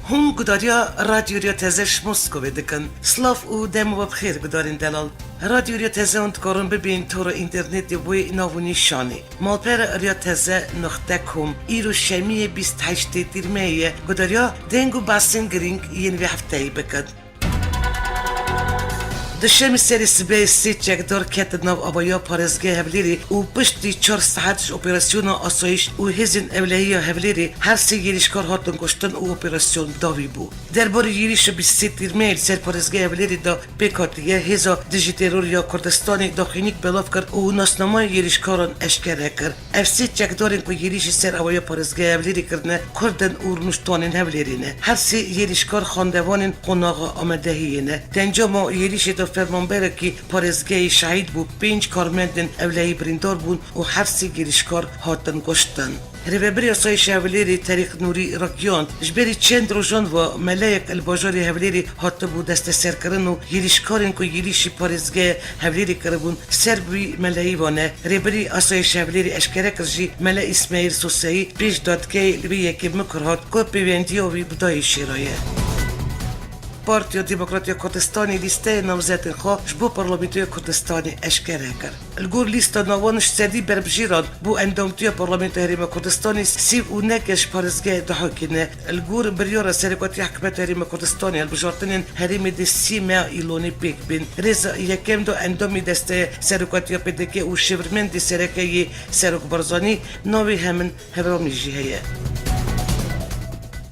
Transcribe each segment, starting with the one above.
هم گداریا رادیو ریا تزش مسکوه دکن سلاف او دمو بخیر گدارین دلال رادیو ریا تزه اند کارن ببین تو رو اینترنت بوی ناونی شانی مالپر ریا تزه نقطه کم ایرو شمیه 28 تیرمه گداریا دنگو باسن گرینگ ین وی هفته بکد دشمی سری سبی سیچک دار کت نو آبایا پارزگاه هفلیری و پشتی 4 ساعتش اپراسیون آسایش و هزین اولهی هفلیری هر سی گیریشکار هاتن کشتن و اپراسیون داوی بود. درباره گیریش 23 تیرمیل سر پارزگاه هفلیری دا بکاتیه هزا دیجیترور یا کردستانی داخینیک بلاف کرد و ناسنامای گیریشکاران اشکره کرد. اف سیچک دارن که گیریش سر آبایا پارزگاه هفلیری کردنه کردن اورنشتانین هفلیرینه. هر سی گیریشکار خاندوانین قناغ آمدهیینه. دنجا گیریش فرمانبر که پارزگاه شهید بود 5 کارمندن اولهی بریندار بود و هر سی گیریشکار هاتن کشتن. رهبری آسایش هفلیری طریق نوری راکیان جبری چند روزان و ملایک الباجاری هفلیری هات بود دست سر کردن و گیریشکارین که گیریشی پارزگاه هفلیری کردن سر بی ملایی وانه رهبری آسایش هفلیری اشکره کرجی ملای اسماعیل سوسایی پیش داد که لبی یکی مکرهات که پیوندی و بی بدای شیرایه. پارتیا دموکراتیا کردستانی لیسته نامزدین خواه جبو پارلمانتوی کردستانی اشکره کرد. الگور لیست نوانش سدی بربجیران بو اندامتوی پارلمانت هریم کردستانی سیب و نکش پارزگاه دهاکنه. الگور بریار سرکاتی حکمت هریم کردستانی البجارتنین هریم دستی ما ایلونی پیک بین. رز یکم دو اندامی دسته سرکاتی پدکه و شورمند سرکایی سرک برزانی نوی همین هرامی جیه.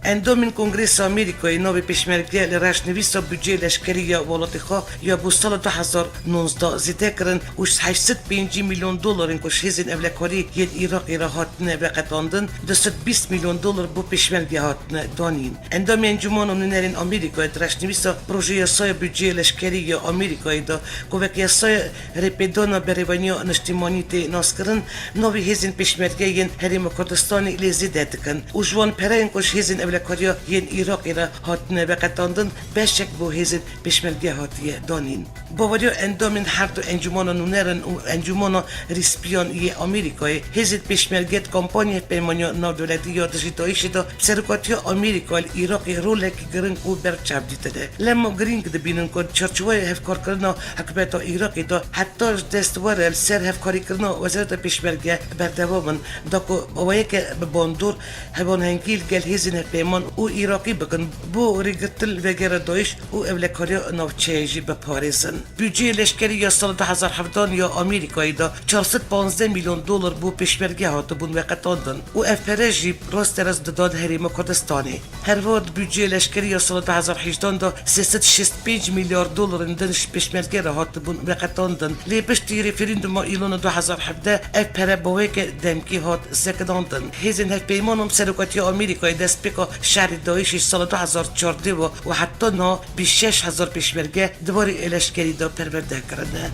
اندامین کنگرس آمریکایی نوی پیشمرگه لرشنویس بودجه لشکری یا ولایت خواه یا بو سال 2019 زیده کرن و 805 میلیون دلار کش هزین اولکاری ید ایراقی را هاتنه وقتاندن 220 میلیون دلار بو پیشمرگه هاتنه دانین. اندام انجمان و نونرین آمریکایی درشنویس پروژه یاسای بودجه لشکری یا آمریکایی دا که وقت یاسای رپیدانا بریوانیا نشتیمانی تی ناس کرن نوی هزین پیشمرگه ین هریم کردستانی لیزیده دکن و جوان پرین کش هزین اولکاریا ین ایراقی را هاتنه وقتاندن بشک بو هزین پیشمرگه هاتیه دانین. باوریا اندامین هر دو انجمان نونرن و انجمان ریسپیان ی آمریکایی هزین پیشمرگه کمپانی پیمانیا نادولتی یا دجیتایش دا سرکاتی آمریکای ایراقی رولک گرنگ و برچاب دیده. لما گرینگ دبینن کن چرچوای هفکار کردن حکومت ایراقی دا حتی دستوار سر هفکاری کردن وزارت پیشمرگه بردوامن داکو اوایی که باندور هبان هنگیل گل هزین پیمان او ایراقی بکن بو ریگتل وگره دایش او اولکاری نوچهجی به پاریزن. بودجه لشکری یا سال 2017 یا آمریکایی دا 415 میلیون دلار بو پیشمرگه هات بون وقتاندن او افرجی راست از داد هریم کردستانی. هر وقت بودجه لشکری یا سال 2018 دا 365 میلیارد دلار اندنش پیشمرگه را هات بون وقتاندن. لیبشتی رفرندوم ایلون 2017 افره باوی که دمکی هات سکداندن. هزین هف پیمانم سرکاتی آمریکایی دست بکا شهر دایشش سال 2014 و حتی نا 26,000 پیشمرگه دوباره لشکری دا پرورده کرده.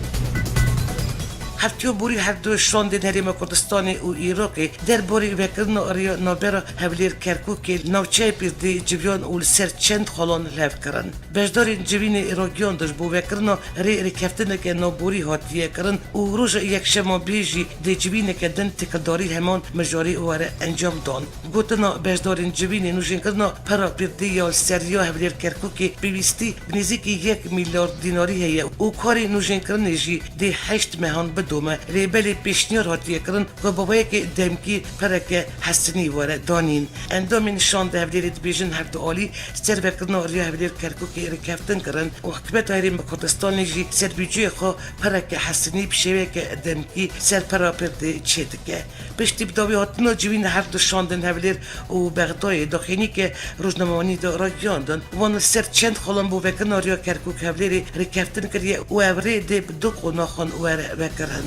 هفتیو بوری هر دو شاندن هریم کردستانی و ایراقی در بوری وکرن آریا نابرا هولیر کرکوکی نوچه پیردی جویان اول سر چند خالان لف کرن. بجدار جوین ایراقیان داشت بو وکرن ری کفتنه که نابوری هاتیه کرن و روز یک شما بیجی دی جوینه که دن تکداری همان مجاری اواره انجام دان. گوتنا بجدار جوین نوشین کرنا پرا پیردی یا سریا هولیر کرکوکی بیویستی بنزیکی 1 میلیارد دیناری هیه و کاری نوشین کرنه جی دی 8 مهان دومه ریبلی پیشنیار هاتیه کرن که بابایی که دمکی پرک حسنی واره دانین. اندامین شان دهولیرید بیجن هر دو آلی سر وکرنا ریا هولیر کرکوکی رکفتن کرن و حکمت هریم کردستانی جی سر بیجوی خو پرک حسنی بشوه که دمکی سر پرا پرده چید که. پشتی بداوی هاتنا جوین هر دو شاندن هولیر و بغدای داخینی که روزنامانی دا را گیاندن وان سر چند خالان بو وکرنا ریا کرکوک هولیری رکفتن کریه و اوره دی بدو قناخان واره وکرن.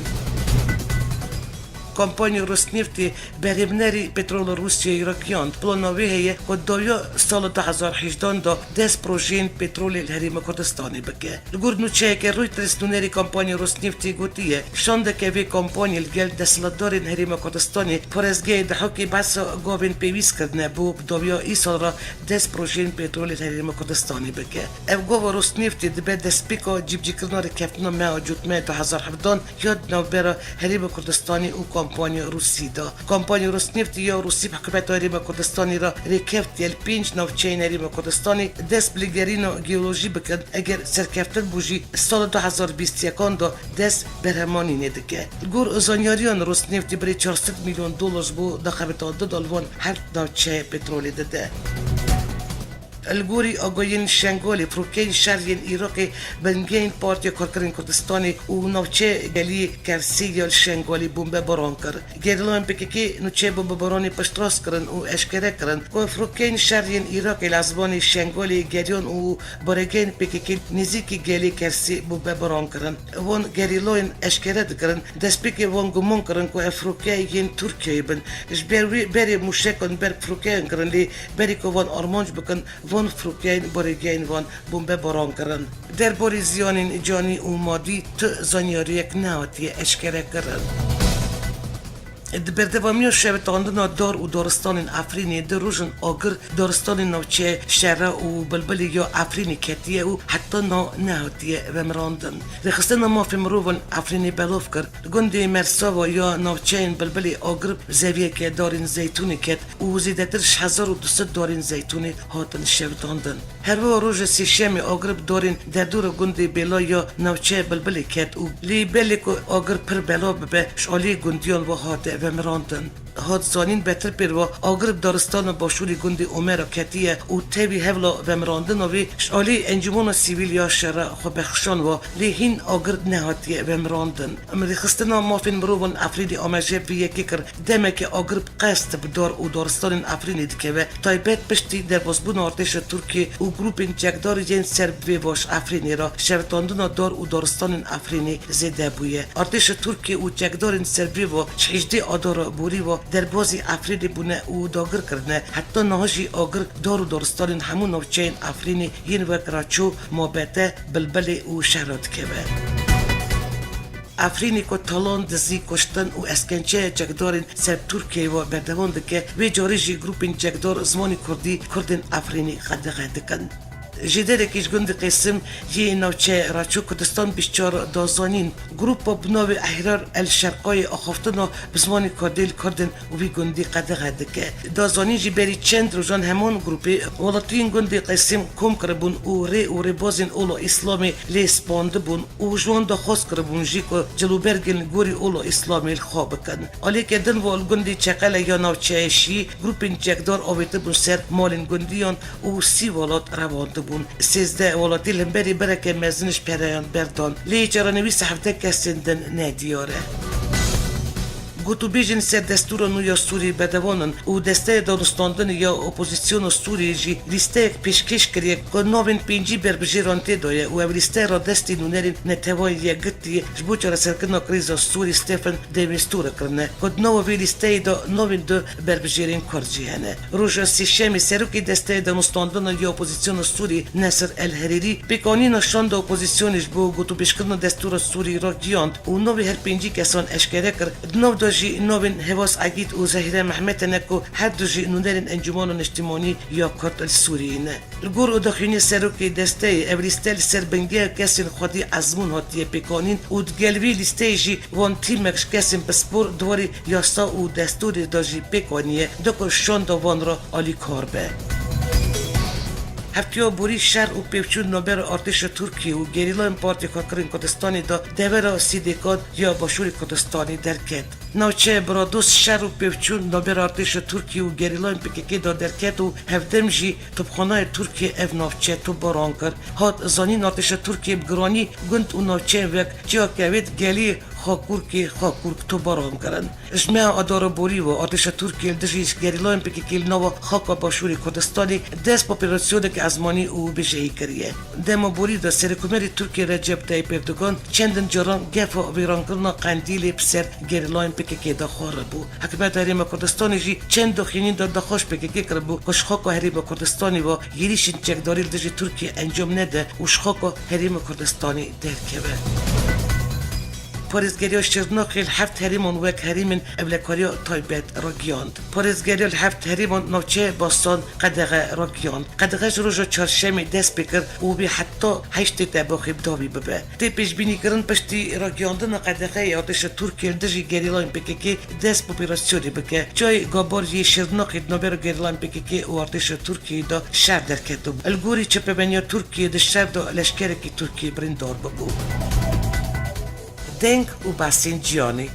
کمپانی روسنفتی برهمنری پترول روسیه ایراکیان پلانویه که دویا سال 2018 دا دست پروژین پترول الهریم کردستانی بکه. لگور نوچه که روی ترسنونری کمپانی روسنفتی گوتیه شانده که وی کمپانی الگل دستلدار الهریم کردستانی پرزگه دحوکی بس گاوین پیویز کردنه بو دویا ای سال را دست پروژین پترول الهریم کردستانی بکه. او گاو روسنفتی دبه دست پیکا جیب جی کرنا رکفتنا ما جوت ما 2017 یاد نو برا هریم کردستانی او کمپانی روسی دا کمپانی روسنفت یا روسی حکومت هریم کردستانی را ریکفت یل 5 ناوچین هریم کردستانی دست بلگرین و گیولوژی بکند اگر سرکفتن بوجی سال 2021 دا دست برهمانی ندکه گور زانیاریان روسنفت بری 400 میلیون دلار بو داخل دالوان هر ناوچه پترولی داده الگوری آگاهی شنگالی فروکه شهر عراق بنگین پارتی کارکرین کردستانی و نوچه گلی کرسی یا شنگالی بمب باران کرد. گرلان پکیکی نوچه بمب بارانی پشتراس کردن و اشکره کردن. که فروکه شهر عراق لازبان شنگالی گریان و برگین پکیکی نزدیکی گلی کرسی بمب باران کردن. وان گریلان اشکره کردن. دست پکی وان گمان کردن که فروکه ین ترکیه بن. اش بری مشکن بر فروکه کردن لی بری که وان آرمانج بکن وان فروکین برگین وان بمب باران کردن. در باری زیان جانی و مادی زانیاری یک نهاتی اشکره کردن. بردوامی شبتاندن دار و دارستان افرینی در روزن آگر دارستان نوچه شهر و بلبلی یا افرینی کتیه و حتی نهاتی ومراندن. رخصتن ما فی مروون افرینی بلوف کرد. گنده مرساوا یا نوچه بلبلی آگر زویه که دارین زیتونی کت و زیدترش 1200 دارین زیتونی هاتن شبتاندن. هر روز سیشمی آگر دارین در دور گنده بلا یا نوچه بلبلی کت و لی بلی که آگر پر بلا ببه شالی گندیان و هاته و مراندن. هاد زانین بهتر پر و آگرب دارستان باشوری گندی عمر کتیه و تبی هفلا و مراندن و شالی انجمن سیویل یا شهر خو بخشان و لیهین آگرب نهاتیه و مراندن. امری خستنا مافین مروون افریدی آماجه بی یکی کر دمک آگرب قصد بدار و دارستان افرینی دکه و تایبت پشتی در بازبون ارتش ترکیه و گروپین جگدار جن سربی باش افرینی را شرطاندن دار و دارستان افرینی زده بویه. ارتش ترکیه و جگدار سربی و شجدی آدار بوری و در بازی افریدی بونه و داگر کردنه حتی نهاجی آگر دار و دارستان همون نوچین افرینی ین وکراچو مابته بلبلی و شهرات که به افرینی که تالان دزی کشتن و اسکنچه جگدارین سر ترکیه و بردوان دکه و جاریجی گروپین جگدار زمانی کردی کردن افرینی خدقه دکن. جدیده کیش گند قسم یه نوچه راچو کردستان بیشتر دازانین گروپ بناو احرار الشرقای آخفتنا بزمانی کردیل کردن و بی گندی قدقه دکه دازانین جی بری چند روزان همون گروپی ولاتین گندی قسم کم کربون و ری بازین اولو اسلامی لیس بانده بون و جوان دا خواست کربون جی که جلوبرگن گوری اولو اسلامی خواب کن آلی که دن وال گندی چقل یا نوچه شی گروپین جگدار آویده بون سر مالین گندیان و سی ولات روانده بون 13 ولاتی لنبری برکه مزنش پریان بردان لی جرانویس هفته کسندن ندیاره گوتو بیجن سر دستور نویا سوری بدوانن و دسته دانستاندن یا اپوزیسیون سوری جی لیسته پیشکش کریه که نوین پینجی بربجیرانتی دایه و او لیسته را دستی نونرین نتوای یگتی جبوچه را سرکنا کریزا سوری ستیفن دیوستور کرنه که نو وی لیسته دا نوین دو بربجیرین کرجی هنه روژا سیشمی سروکی دسته دانستاندن یا اپوزیسیون سوری نصر الحریری بکانی نشان دا اپوزیسیونش بو گوتو بیشکرن دستور سوری را گیاند و نوی هر پینجی کسان اشکره کرد نو دا جی نوین هواس عقید و زهیره محمد نکو هر دو جی نونرین انجمان اجتماعی یا کرد السوريين الجور ودخيني سروكي دستي ابريستيل سربنجيا كاسن خدي ازمون هاتيه بيكونين ودجلبي لستيجي وان تيمكش كاسن بسبور دوري ياسا و دستوري داجي بيكونيه دوكو شون دو وان را آلی کاربه هفتیا بوری شهر و پیوچون نوبر ارتش ترکیه و گریلان پارتی کارکرین کردستانی دا دور سیدیکات یا باشوری کردستانی درکت. نوچه برادوس شهر و پیوچون نوبر ارتش ترکیه و گریلان پکیکی دا درکت و هفدم جی توبخانه ترکیه اف نوچه تو باران کرد. هات زانین ارتش ترکیه بگرانی گند و نوچه وک جا کوید گلی خاکورک تو باران کردن. جمعه آدار بوری و ارتش ترکیه دژیش گریلان پکیکی نوا خاکا باشوری کردستانی دست پاپیراسیون که ازمانی او بجایی کریه. دما بوری دا سرکومری ترکیه رجب طیب اردوغان چندن جران گفا ویران کرنا قندیل بسر گریلان پکیکی دا خواره بو. حکومت حریم کردستانی جی چند دخینین دا دخوش پکیکی کرد بو کش خاکا حریم کردستانی و یریشین چکداری دژی ترکیه انجام نده و شخاکا حریم کردستانی درکبه. پارێزگەریە شیرناقی هەفت هەریمان وەک هەریمن ئەولەکاریە تایبەت ڕاگەیاند. پارێزگەریە هەفت هەریمان ناوچەیە باستان قەدەغە ڕاگەیاند. قەدەغەش ڕۆژە چارشەمێ دەست پێ کرد و بێ حتا هەشتێ تە باخێب داوی ببە. تێ پێشبینیکردن پشتی ڕاگەیاندنە قەدەغەی ئاتێشە تورکیە دژی گەریلایان PKK دەست ئۆپێراسیۆنی بکە. جای گاباریە شیرناقی نۆبەرە گەریلایان PKK و ئارتێشە تورکیەدا شەر دەرکەتبوو. ئەلگۆری چەپەبەنیا تورکیە دە شەردا لەشکێرێکی تورکیە بریندار ببوو. دنگ و باسین جیانی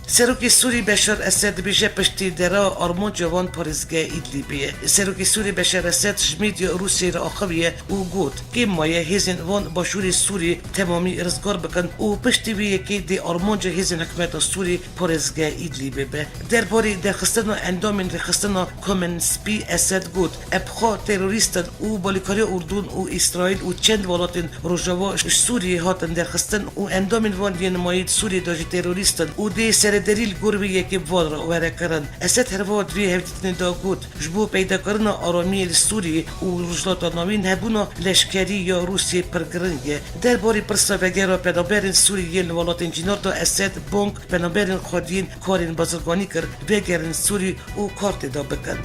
سروکی سوری بشار اسد بیشه پشتی درا آرمان جوان پارزگاه ایدلیبیه. سروکی سوری بشار اسد شمید روسی را آخویه و گوت که مایه هزین وان باشوری سوری تمامی رزگار بکن و پشتی بیه که دی آرمان جه هزین حکمت سوری پارزگاه ایدلیبه به. درباره درخستن و اندامین رخستن کومنسپی اسد گوت ابخا تروریستن و بالیکاری اردن و اسرائیل و چند ولاتین روجاوا سوری هاتن درخستن و اندامین وان ینمایید سوری داجی تروریستن و دی دلیل گروهی یکی وال را وره کردن. اسد هر واد وی هفته داغود جبو پیدا کردن آرامی سوری و رجلات نامین هبونا لشکری یا روسیه پرگرنگه. درباره پرسابگه را بنابراین سوریه ولات انجینار دا اسد بانک بنابراین خودین کارین بازرگانی کرد بگرن سوری و کارت دا بکن.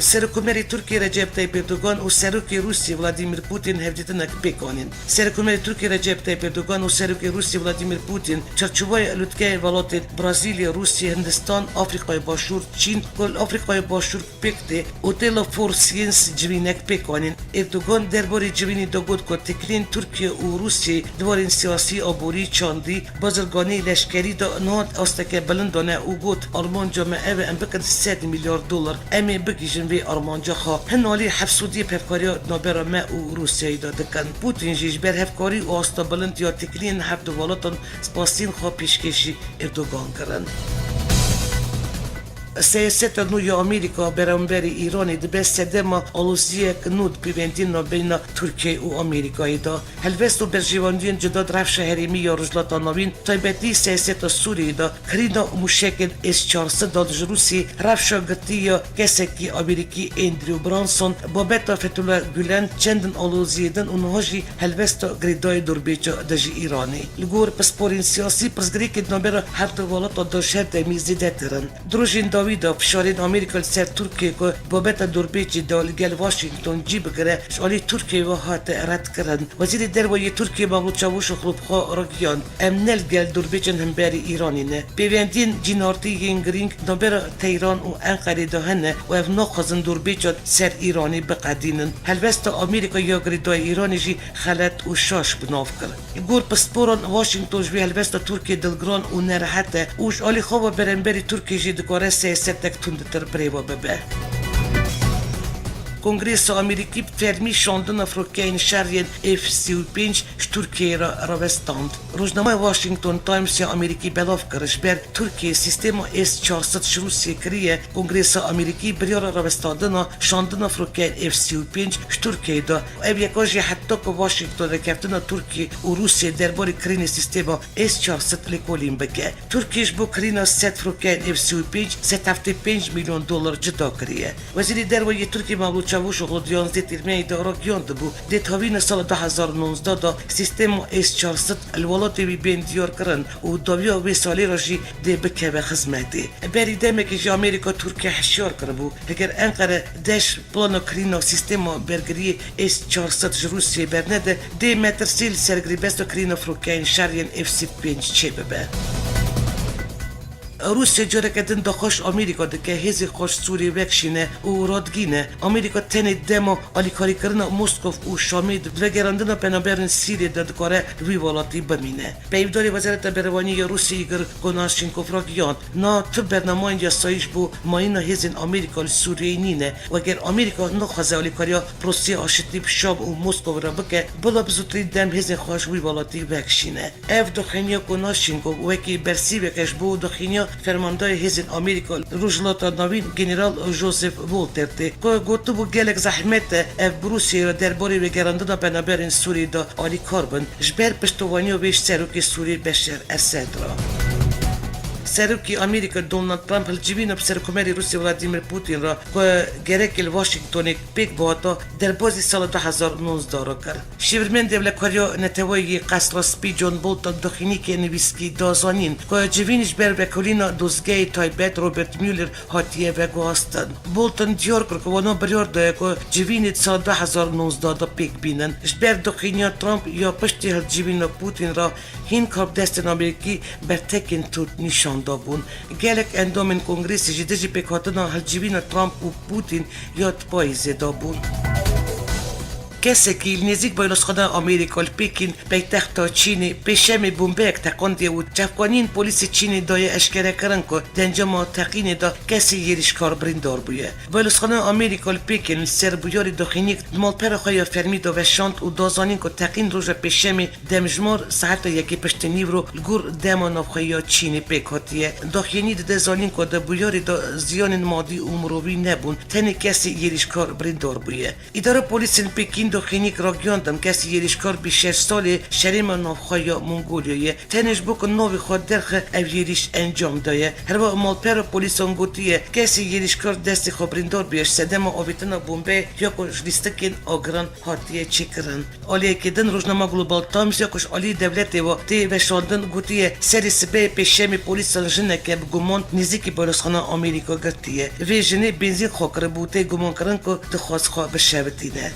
سرکومری ترکیه رجب طیب اردوغان و سرکی روسی ولادیمیر پوتین هفدیتنک بکنین. سرکومری ترکیه رجب طیب اردوغان و سرکی روسی ولادیمیر پوتین چرچوبای لوتکه ولات برزیلیا، روسیه، هندستان، آفریقای باشور، چین، کل آفریقای باشور پکته اوتلا فورسینس جوینک بکنین. اردوغان درباره جوینی داگود که تکلین ترکیه و روسیه دوارین سیاسی آبوری چاندی بازرگانی لشکری دا نهاد آستکه بلندانه و گوت آلمان جامعه و ام بکن 100 میلیارد دلار امی بگیجن وی آرمانجا خواه هنالی حفصودی پفکاری نابرا ما و روسیه داده کن. پوتین جیش بر هفکاری و آستا بلند یا تکلین هفت دوالاتان سپاسین خواه پیشکشی اردوغان کرن. سیاست نوی آمریکا برانبری ایرانی دبه سدما آلوزیه نود پیوندین بین ترکیه و آمریکایی دا. هلوست و برجیواندین جداد رفش هریمی یا رجلات نوین تایبتی سیاست سوری دا کرینا مشکل S-400 داد روسی رفش گتی یا کسکی آمریکی اندریو برانسون بابتا فتولا گولن چندن آلوزیدن اونهاجی هلوست گریدای دوربیجا دجی ایرانی. لگور پسپورین سیاسی پرزگری که نابرا هر دوالات دا شهر دمیزی دترن. دروژین دا فشارین آمریکا سر ترکیه که بابت دوربیجی دال گل واشنگتن جی بگره شالی ترکیه و هات رد کردن. وزیر دروازه ترکیه مولود چاوش خلوبخا راگیان امنل گل دوربیجن هم بری ایرانی نه. پیوندین جینارتی ینگرینگ نبر تهران و انقره دهنه و اف نخزن دوربیجان سر ایرانی بقدینن. هلوست آمریکا یا گریدای ایرانی جی خلط و شاش بناف کرد. گور پسپوران واشنگتن جوی هلوست ترکیه دلگران و نرحته وش آلی خواب برنبری ترکیه جی دکاره ستک تندتر بریوا ببه. کنگرس آمریکی فرمی شاندن افریقیای شهریان F-35 ترکیه را روستاند. روزنامه واشنگتن تایمز آمریکی بلاف کرش بر ترکیه سیستم S-400 روسیه کریه کنگرس آمریکی بریار روستاندن شاندن افریقیای F-35 ترکیه دا. او یکاجی حتی که واشنگتن رکفتن ترکیه و روسیه درباره کرین سیستم S-400 لکولیم بگه. ترکیش بو کرین ست افریقیای F-35 $75 میلیون جدا کریه. وزیر دروازه ترکیه مولود چاوش و غلدیانزده ترمیه دا راگیانده بو. دی تاوین سال 2019 دا سیستم S-400 الولات بی بین دیار کرن و داویا وی سالی را جی دی بکه به خزمتی. بری دمه که جی امریکا ترکیه حشیار کرده بو. اگر انقره دش پلانو کرینا سیستم برگری S-400 روسیه برنده دی مترسیل سرگری بستو کرینا فروکین شهریان F-35 چه ببه. روسیه جاره کردن داخش آمریکا دکه هزی خوش سوری وکشینه و رادگینه. آمریکا تنی دمو آلیکاری کردن موسکوف و شامید و گراندن پنابرن سیری دادکاره روی والاتی بمینه. پیوداری وزارت بروانی روسیه ایگر گناشینکوف راگیان نا تو برنامه اینجا سایش بو ماینا هزین آمریکا سوریه نینه و اگر آمریکا نخوازه آلیکاریا پروسیه آشتی شام و موسکو را بکه بلا بزودتری دم هزین خوش روی والاتی وکشینه. اف دخینیا گناشینکوف وکی برسی وکش بو دخینیا فرماندای هزین آمریکا روجلاتا نوین گنرال جوزف وولترتی که گوتو بو گلک زحمت اف بروسیه را درباره وگراندن بنابراین سوری دا آلی کاربن جبر پشتوانی و بیش سروک سوری بشر اسد را. سروکی آمریکا دونالد ترامپ الجبین بسرکمری روسیه ولادیمیر پوتین را که گرک واشنگتن پیک باتا در بازی سال 2019 را کرد. شیورمن دولکاریا نتوایی قصر سپی جون بولتون دخینی که نویسکی دازانین که جوینش بر بکولینا دوزگی تایبت روبرت میولر هاتیه و گواستن. بولتون دیار کرد که وانا بریار داره که جوینت سال 2019 دا پیک بینن. جبر دخینیا ترامپ یا پشتی الجبین پوتین را هین کار دستن آمریکی بر تکین توت نشان دابون. گلک اندامن کنگریس جدیدی پیکاتنا الجبین ترامپ و پوتین یاد پاییزه دابون. کسی که نزدیک بایلوسخانه آمریکا پیکین پایتخت چین پیشم بمبک تکاندی و جفگانین پلیس چینی دای اشکره کردن که دنجام تقین دا کسی یریشکار بریندار بوده. بایلوسخانه آمریکا پیکین سربیاری دخینیک مالپر خواهی فرمید و شانت و دازانین که تقین روز پیشم دمجمار ساعت یکی پشت نیورو لگور دمان خواهی چینی پیکاتیه. دخینی دزانین که دبیاری دا زیان مادی عمروی نبون تنی کسی یریشکار بریندار بوده. اداره پلیس پیکین دخینیک را گیاندم کسی یریشکار بی 6 ساله شریم نافخواه منگولیایه تنش بکن نوی خود درخ او یریش انجام دایه هر وقت مالپر پولیس انگوتیه کسی یریشکار دستی خبریندار بیش سدم آویتنا بومبه یا کش لیستکین آگران هاتیه چکرن آلیه که دن روزنامه گلوبال تایمز یا کش آلی دولتی و تی وشاندن گوتیه سری سبه پیشمی پولیس جنه که بگمان نزدیکی بایلوسخانه آمریکا گرتیه وی جنه بنزین خاکر بوته گمان کردن که دخواست خواه بشوتینه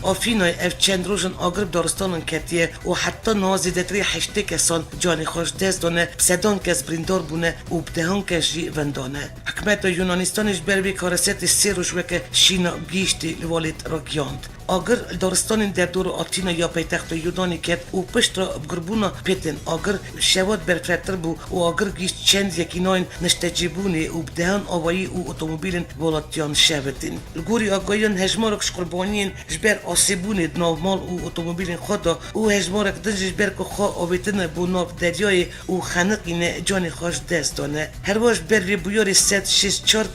آفینای اف چند روزن آگرب دارستانن کتیه و حتی نازیدتری 8 کسان جانی خوش دست دانه سدان کس بریندار بونه و بدهان کس جی وندانه. حکمت یونانستانش بروی کارست 3 روزه که شینا گیشتی لوالید را گیاند. آگر دارستان در دور آتینا یا پایتخت یونانی کرد و پشت را بگربونا پیتن آگر شواد برفرتر بو و آگر گیشت چند یکیناین نشتجیبونه و بدهان آوایی و اتومبیلن ولاتیان شوتین. لگوری آگایان هجمارکش قربانین جبر آسیبونه ناومال و اتومبیلن خدا و هجمارک دنجش برک خواه آویتن بو ناو دریای و خانقین جانی خوش دست دانه. هر واش بر بیاری 6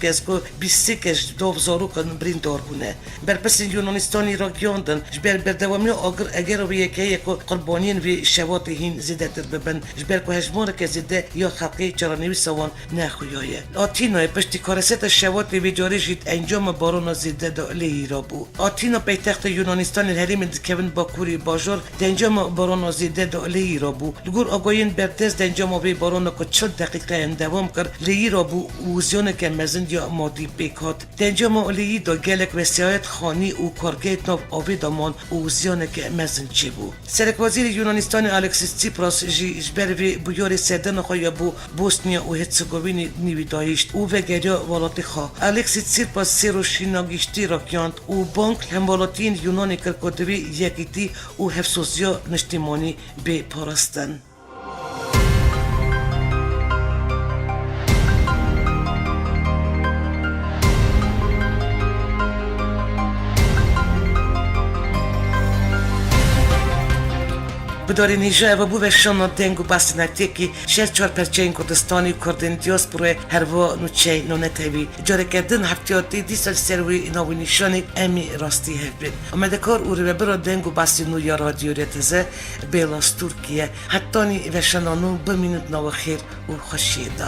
کس که 20 کس دوزارو کن بریندار بونه. بر پس یونانستانی را گیاندن جبر بردوامی آگر اگر و یکی قربانین و شوات هین زیده تر ببن جبر که هجمار که زیده یا خلقی چرانوی سوان نخویایه. آتینا پشتی کارست شوات و جاری جید انجام بارون زیده دا لیی را بو. آتینا پایتخت یونانستان الهریم دکون باکوری باجار دنجام بارون زیده دا لیی را بو. لگور آگاین بردست دنجام بی بارون که 40 دقیقه اندوام کرد لیی را بو وزیان که مزند یا مادی پیکات. دنجام لیی دا گلک وسیایت خانی و کارگیت ناو آبی دامان و زیانه که مزن چی بو. سرک وزیر یونانستان الکسیس تسیپراس جبر وی بیاری سردن خواه بو بوسنیا و هرزگوین نیوی دایشت و وگریا والاتی خواه. الکسیس تسیپراس سیروشینا گیشتی را کیاند و بانک هم والاتین یونانی کرکودوی یکیتی و حفظوزیا نشتیمانی به پارستن. بدارین هیجا و بو وشان دنگو باسی نتیکی 64% کردستانی کردن دیاسپوره هر و نوچه نونتوی جاره کردن هفتیاتی دیسال سروی ناوی نشانی امی راستی هفبین. آمده کار او رو برا دنگو باسی نویا رادیو ریتزه بیلاس ترکیه حتانی وشانانو بمینود ناو خیر و خوشیده.